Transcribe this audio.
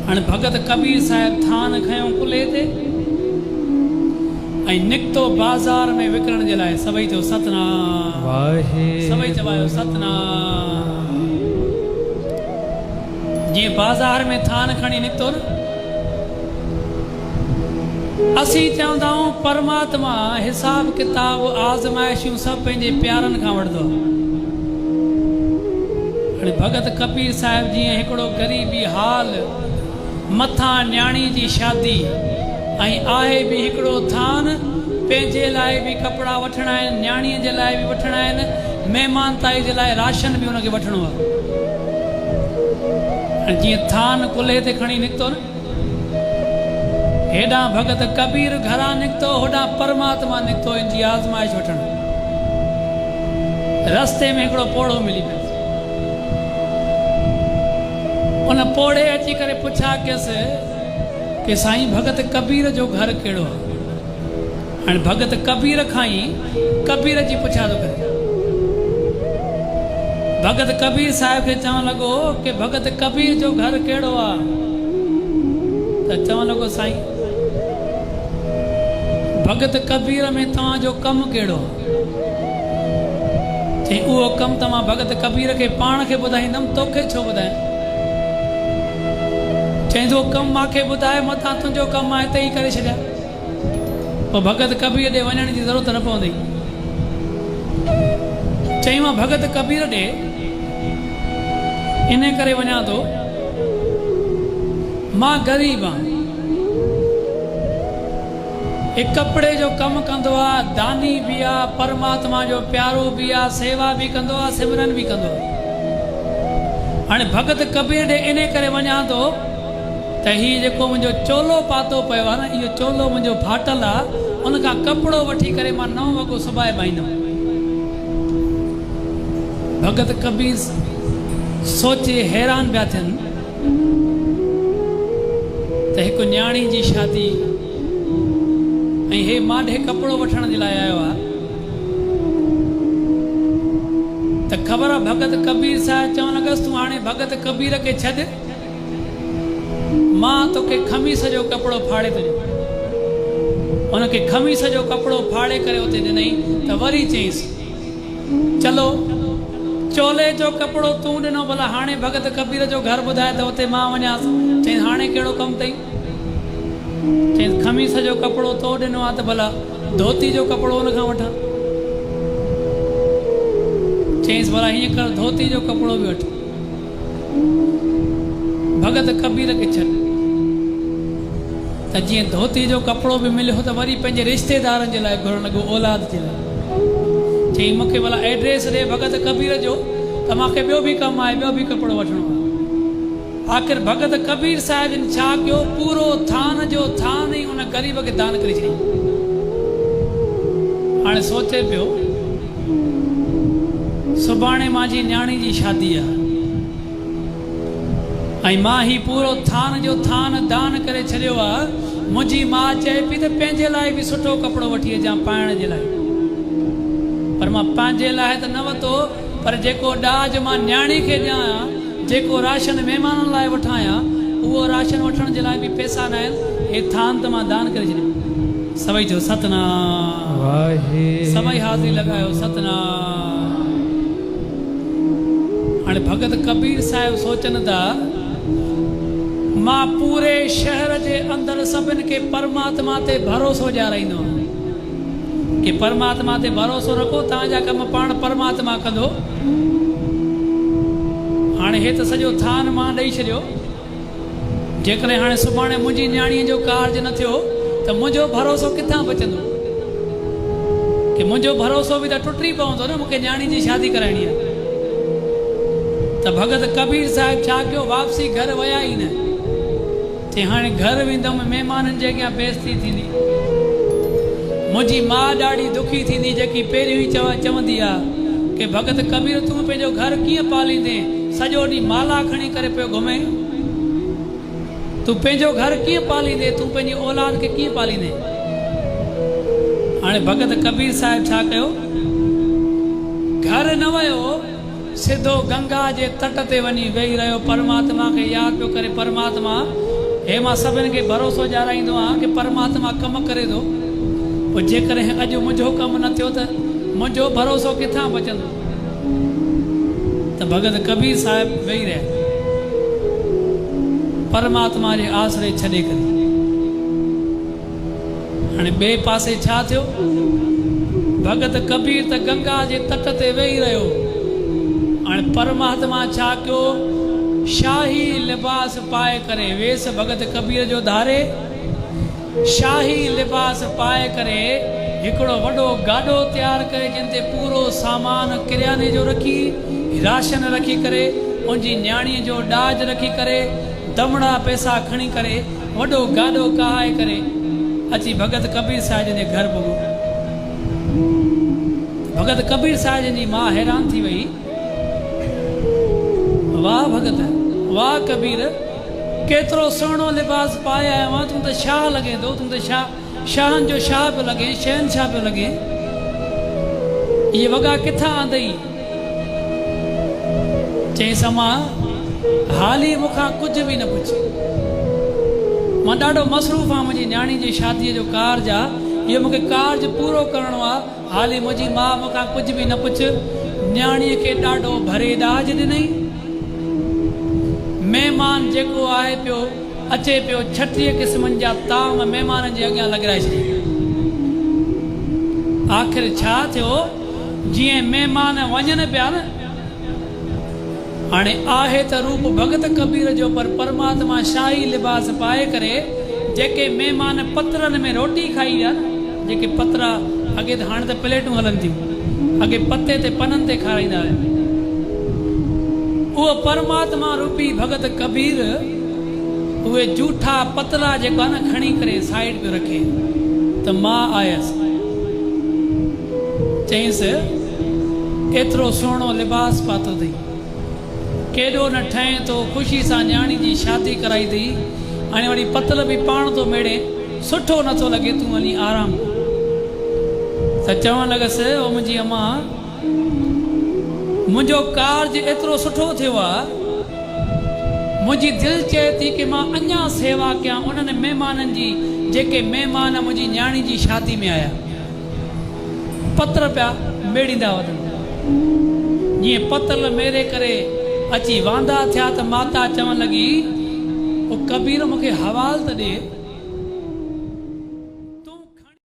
हाणे भगत कबीर साहिब थान खयों कुले ते ऐं निकितो बाज़ार में विकिरण जे लाइ। सभई चओ सतनाम वाहे, सभई चवायो सतनाम। जीअं बाज़ार में थान खणी निकितो न, असीं चवंदा आहियूं परमात्मा हिसाब किताब आज़माइशूं सभु पंहिंजे प्यारनि खां वठंदो आहे। हाणे भगत कबीर साहिब जीअं हिकिड़ो ग़रीबी हाल, मथां न्याणी जी शादी, ऐं आहे बि हिकिड़ो थान, पंहिंजे लाइ बि कपिड़ा वठणा आहिनि, न्याणीअ जे लाइ बि वठणा आहिनि, महिमान ताई जे लाइ राशन बि हुनखे वठिणो आहे। जीअं थान कुल्हे ते खणी निकितो न, हेॾां भगत कबीर घरां निकितो, होॾां परमात्मा निकितो इन जी आज़माइश वठण। रस्ते में हिकिड़ो पोड़ो मिली पियो, उन पोड़े अची करे पुछा कयसि कि साईं भगत कबीर जो घर कहिड़ो आहे। हाणे भगत कबीर खां ई कबीर जी पुछा थो करे। भगत कबीर साहिब खे चवणु लॻो कि भगत कबीर जो घर कहिड़ो आहे? त चवणु लॻो साईं भगत कबीर में तव्हांजो कमु कहिड़ो आहे? चई उहो कमु त मां भगत कबीर खे पाण खे ॿुधाईंदुमि, तोखे छो ॿुधायां? चईंदो कमु मूंखे ॿुधाए, मथां तुंहिंजो कमु आहे हिते ई करे छॾिया। पोइ भगत कबीर ॾे वञण जी ज़रूरत न पवंदी। चई मां भगत कबीर ॾे इन करे वञा थो, मां ग़रीब आहियां, हिकु कपिड़े जो कमु कंदो आहे, दानी बि आहे, परमात्मा जो प्यारो बि आहे, सेवा बि कंदो आहे, सिमरन बि कंदो आहे। हाणे भगत कबीर ॾे इन करे वञा थो त हीउ जेको मुंहिंजो चोलो पातो पियो आहे न, इहो चोलो मुंहिंजो फाटल आहे, उनखां कपिड़ो वठी करे मां नओं वॻो सुबाए पाईंदुमि। भगत कबीर सोचे हैरान पिया थियनि त हिकु न्याणी जी शादी ऐं हे माॾे कपिड़ो वठण जे लाइ आयो आहे। त ख़बर आहे भगत कबीर साहिब चवणु लॻसि तूं हाणे भगत कबीर खे छॾ, मां तोखे खमीस जो कपिड़ो फाड़े थो ॾियां। उनखे खमीस जो कपिड़ो फाड़े करे उते ॾिनई त वरी चईंसि चलो चोले जो कपिड़ो तूं ॾिनो, भला हाणे भगत कबीर जो घर ॿुधाए त उते मां वञासि। चईंसि हाणे कहिड़ो कमु अथई? चईंसि खमीस जो कपिड़ो तो ॾिनो आहे त भला धोती जो कपिड़ो उनखां वठां। चईंसि भला हीअं कर, धोती जो कपिड़ो बि वठ, भगत कबीर खे छॾ। त जीअं धोती जो कपिड़ो बि मिलियो त वरी पंहिंजे रिश्तेदारनि जे लाइ घुरण लॻो, औलाद जे लाइ। चई मूंखे भला एड्रेस ॾे भगत कबीर जो, त मूंखे ॿियो बि कमु आहे, ॿियो बि कपिड़ो वठिणो आहे। आख़िर भगत कबीर साहिब जन छा कयो, पूरो थान जो थान ई उन ग़रीब खे दान करे छॾियईं। हाणे सोचे पियो सुभाणे मुंहिंजी न्याणी जी शादी आहे ऐं मां ही पूरो थान जो थान दान करे छॾियो आहे। मुंहिंजी माउ चए पई त पंहिंजे लाइ बि सुठो कपिड़ो वठी अचां पाइण जे लाइ, पर मां पंहिंजे लाइ त न वरितो, पर जेको ॾाज मां न्याणी खे ॾियां, जेको राशन महिमाननि लाइ वठायां, उहो राशन वठण जे लाइ बि पैसा न आहिनि। हे थान त मां दान करे छॾियो। सभई जो सतनाम वाहे, सभई हाज़िरी लॻायो सतनाम। हाणे भगत कबीर साहिब सोचनि था मां पूरे शहर जे अंदरि सभिनि खे परमात्मा ते भरोसो ॾियाराईंदो कि परमात्मा ते भरोसो रखो, तव्हांजा कम पाण परमात्मा कंदो। हाणे हे त सॼो थान मां ॾेई छॾियो, जेकॾहिं हाणे सुभाणे मुंहिंजी न्याणीअ जो कार्ज न थियो त मुंहिंजो भरोसो किथां बचंदो? कि मुंहिंजो भरोसो बि त टुटी पवंदो न, मूंखे न्याणी जी शादी कराइणी आहे। त भगत कबीर साहिब छा कयो, वापसी घर विया ई न। चई हाणे घर वेंदुमि, महिमाननि जे अॻियां बेइज़ती थींदी, मुंहिंजी माउ ॾाढी दुखी थींदी, जेकी पहिरियों ई चवंदी आहे कि भगत कबीर तूं पंहिंजो घर कीअं पालींदे, सॼो ॾींहुं माला खणी करे पियो घुमे, तूं पंहिंजो घर कीअं पालींदे, तूं पंहिंजी औलाद खे कीअं पालींदे? हाणे भगत कबीर साहिब छा कयो, घर न वियो, सिधो गंगा जे तट ते वञी वेही रहियो, परमात्मा खे यादि पियो करे, परमात्मा हे मां सभिनि खे भरोसो ॼाणाईंदो आहियां कि परमात्मा कमु करे थो, पोइ जेकॾहिं अॼु मुंहिंजो कमु न थियो त मुंहिंजो भरोसो किथां बचंदो। त भगत कबीर साहिब वेही रहिया परमात्मा जे आसरे छॾे करे। हाणे ॿिए पासे छा थियो, भगत कबीर त गंगा जे तट ते वेही रहियो। हाणे परमात्मा छा कयो, शाही लिबास पाए करे वेस भगत कबीर जो धारे, शाही लिबास पाए करे हिकिड़ो वॾो गाॾो तैयार करे जिन ते पूरो सामान किरयाने जो रखी, राशन रखी करे, उनजी न्याणीअ जो ॾाज रखी करे, दमड़ा पैसा खणी करे वॾो गाॾो कहाए करे अची भगत कबीर साहिब जे घर पुॻो। भगत कबीर साहिब जी मां हैरान थी वई, वाह भगत, वाह कबीर, केतिरो सुहिणो लिबास पाए आयो आहे, तूं त शाह लॻे थो, तूं त शाहनि जो शाह पियो लॻे, शहनशाह पियो लॻे। इहे वॻा किथां आंदई? चई समा हाली मूंखां कुझु बि न पुछ, मां ॾाढो मसरूफ़ आहियां, मुंहिंजी न्याणी जी शादीअ जो कार्ज आहे, इहो मूंखे कार्ज पूरो करिणो आहे, हाली मुंहिंजी माउ मूंखां कुझु बि न पुछ। न्याणीअ खे ॾाढो भरे ॾाज ॾिनई। महिमान जेको आहे पियो अचे पियो, 36 क़िस्मनि जा ताम महिमाननि जे अॻियां लॻाए छॾिया। आख़िर छा थियो, जीअं महिमान वञनि पिया न, हाणे आहे त रूप भगत कबीर जो, पर परमात्मा शाही लिबास पाए करे जेके महिमान पत्रनि में रोटी खाई विया न, जेके पतरा अॻे त हाणे त प्लेटूं हलनि थियूं, अॻे पते ते पननि ते खाराईंदा हुआ, उहो परमात्मा रूपी भगत कबीर उहे जूठा पतला जेको आहे न खणी करे साइड पे रखे, त मां आयसि, चईंसि केतिरो सुहिणो लिबास पातो अथई, केॾो न ठहे थो, ख़ुशी सां न्याणी जी शादी कराई अथई, हाणे वरी पतल बि पाण थो मेड़े, सुठो नथो लॻे, तूं वञी आराम कर। त चवणु लॻसि, ओ मुंहिंजी अम्मा, मुंहिंजो कार्ज एतिरो सुठो थियो आहे, मुंहिंजी दिलि चए थी कि मां अञा सेवा कयां उन्हनि महिमाननि जी जेके महिमान मुंहिंजी न्याणी जी शादी में आया, पत्र पिया मेड़ींदा वञनि, जीअं पतल मेरे करे अची वांदा थिया त माता चवणु लॻी, ओ कबीर मूंखे हवाल त ॾे,